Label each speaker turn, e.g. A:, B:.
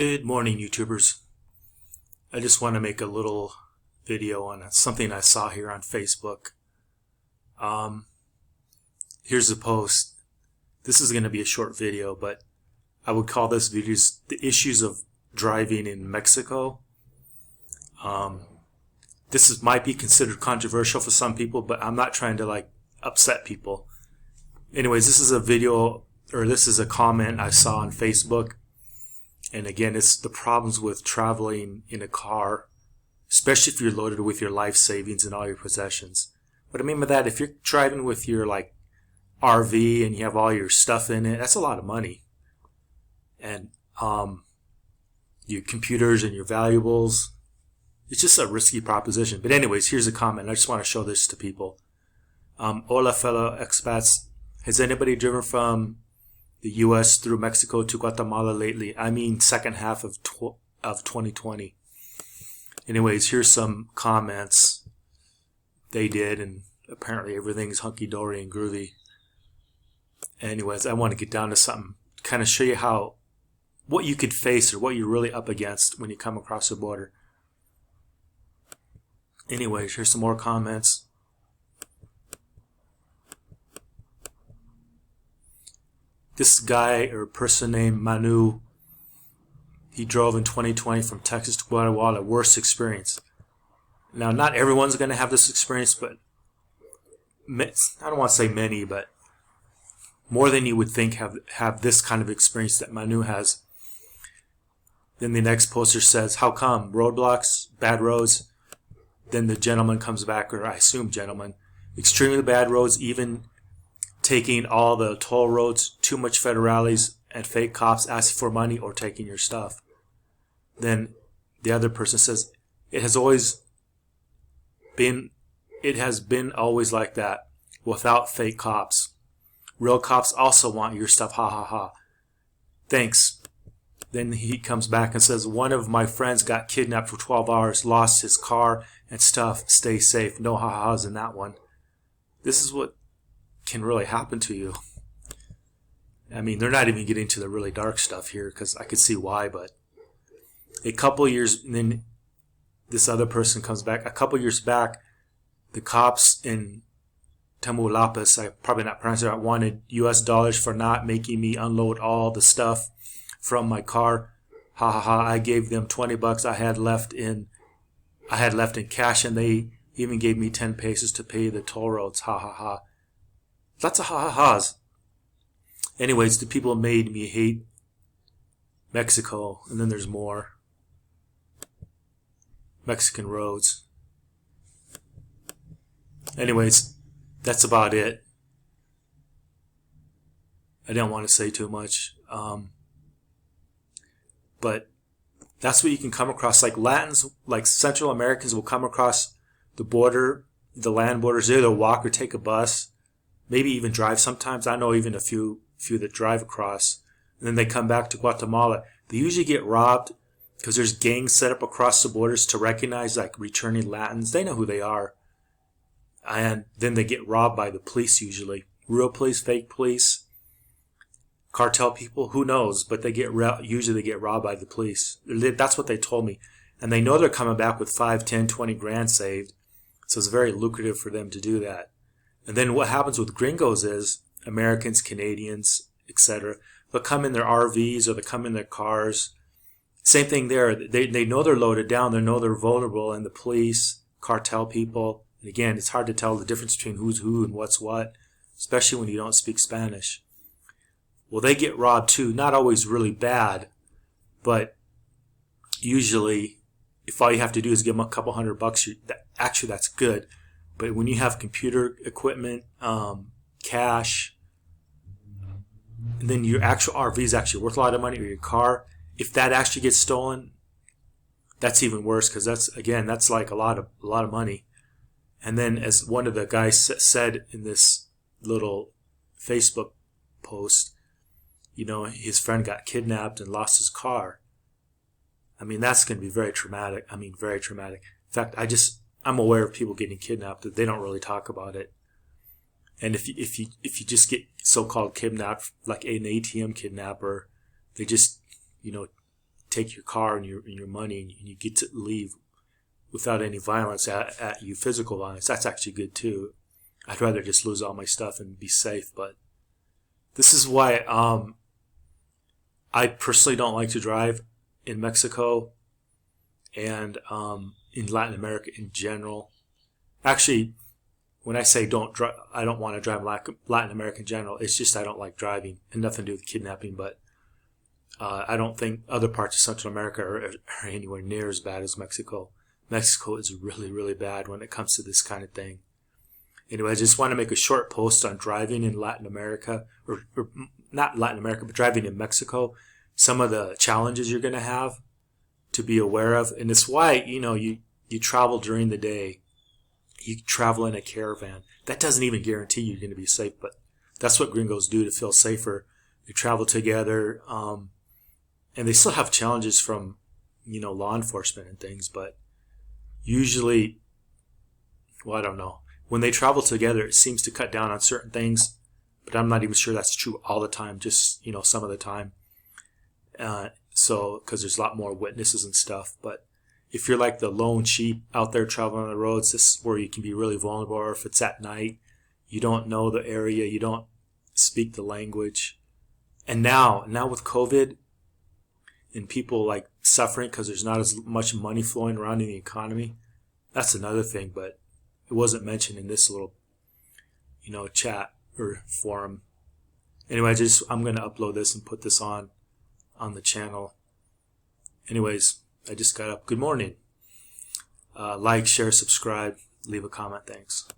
A: Good morning, YouTubers. I just want to make a little video on something I saw here on Facebook. Here's the post. This is going to be a short video, but I would call this video the issues of driving in Mexico. Might be considered controversial for some people, but I'm not trying to upset people. Anyways, this is a video, or this is a comment I saw on Facebook. And again, it's the problems with traveling in a car, especially if you're loaded with your life savings and all your possessions. What I mean by that, if you're driving with your RV and you have all your stuff in it, that's a lot of money. And your computers and your valuables, it's just a risky proposition. But anyways, here's a comment. I just want to show this to people. Hola, fellow expats. Has anybody driven from the U.S. through Mexico to Guatemala lately? I mean, second half of 2020. Anyways, here's some comments they did, and apparently everything's hunky-dory and groovy. Anyways, I want to get down to something, kind of show you what you could face or what you're really up against when you come across the border. Anyways, here's some more comments. This guy or person named Manu, he drove in 2020 from Texas to Guatemala. Worst experience. Now, not everyone's going to have this experience, but I don't want to say many, but more than you would think have this kind of experience that Manu has. Then the next poster says, how come? Roadblocks, bad roads. Then the gentleman comes back, or I assume gentleman, extremely bad roads, even taking all the toll roads, too much federales, and fake cops asking for money or taking your stuff. Then the other person says, it has been always like that, without fake cops. Real cops also want your stuff, ha ha ha. Thanks. Then he comes back and says, one of my friends got kidnapped for 12 hours, lost his car and stuff, stay safe. No ha ha's in that one. This is what can really happen to you. I mean, they're not even getting to the really dark stuff here, because I could see why, but a couple years, and then this other person comes back. A couple years back, the cops in Tamaulipas, I probably not pronouncing it right, wanted US dollars for not making me unload all the stuff from my car. Ha ha ha, I gave them 20 bucks I had left in cash, and they even gave me 10 pesos to pay the toll roads. Ha ha ha. Lots of ha-ha-has. Anyways, the people made me hate Mexico, and then there's more. Mexican roads. Anyways, that's about it. I don't want to say too much. But that's what you can come across. Like Latins, like Central Americans will come across the border, the land borders. They either walk or take a bus. Maybe even drive sometimes. I know even a few that drive across. And then they come back to Guatemala. They usually get robbed because there's gangs set up across the borders to recognize returning Latins. They know who they are. And then they get robbed by the police usually. Real police, fake police, cartel people, who knows? But usually they get robbed by the police. That's what they told me. And they know they're coming back with 5, 10, 20 grand saved. So it's very lucrative for them to do that. And then what happens with gringos is Americans, Canadians, etc. They'll come in their RVs or they come in their cars. Same thing there. They know they're loaded down. They know they're vulnerable, and the police, cartel people. And again, it's hard to tell the difference between who's who and what's what, especially when you don't speak Spanish. Well, they get robbed too. Not always really bad, but usually if all you have to do is give them a couple $100, actually that's good. But when you have computer equipment, cash, and then your actual RV is actually worth a lot of money, or your car, if that actually gets stolen, that's even worse, because that's like a lot of money. And then, as one of the guys said in this little Facebook post, his friend got kidnapped and lost his car. I mean, that's going to be very traumatic. I mean, very traumatic. In fact, I'm aware of people getting kidnapped, that they don't really talk about it. And if you just get so-called kidnapped, like an ATM kidnapper, they just take your car and your money, and you get to leave without any violence at you, physical violence. That's actually good too. I'd rather just lose all my stuff and be safe. But this is why I personally don't like to drive in Mexico and in Latin America in general. Actually, when I say I don't want to drive Latin America in general, it's just I don't like driving, and nothing to do with kidnapping. But I don't think other parts of Central America are anywhere near as bad as Mexico. Mexico is really, really bad when it comes to this kind of thing. Anyway, I just want to make a short post on driving in Latin America, or not Latin America, but driving in Mexico. Some of the challenges you're going to have to be aware of. And it's why, you travel during the day. You travel in a caravan. That doesn't even guarantee you're going to be safe, but that's what gringos do to feel safer. They travel together, and they still have challenges from, law enforcement and things, but usually, well, I don't know. When they travel together, it seems to cut down on certain things, but I'm not even sure that's true all the time, just, some of the time. Because there's a lot more witnesses and stuff. But if you're like the lone sheep out there traveling on the roads, this is where you can be really vulnerable. Or if it's at night, you don't know the area, you don't speak the language. And now with COVID and people like suffering because there's not as much money flowing around in the economy, that's another thing. But it wasn't mentioned in this little, chat or forum. Anyway, I'm going to upload this and put this on the channel. Anyways, I just got up. Good morning. Like, share, subscribe, leave a comment. Thanks.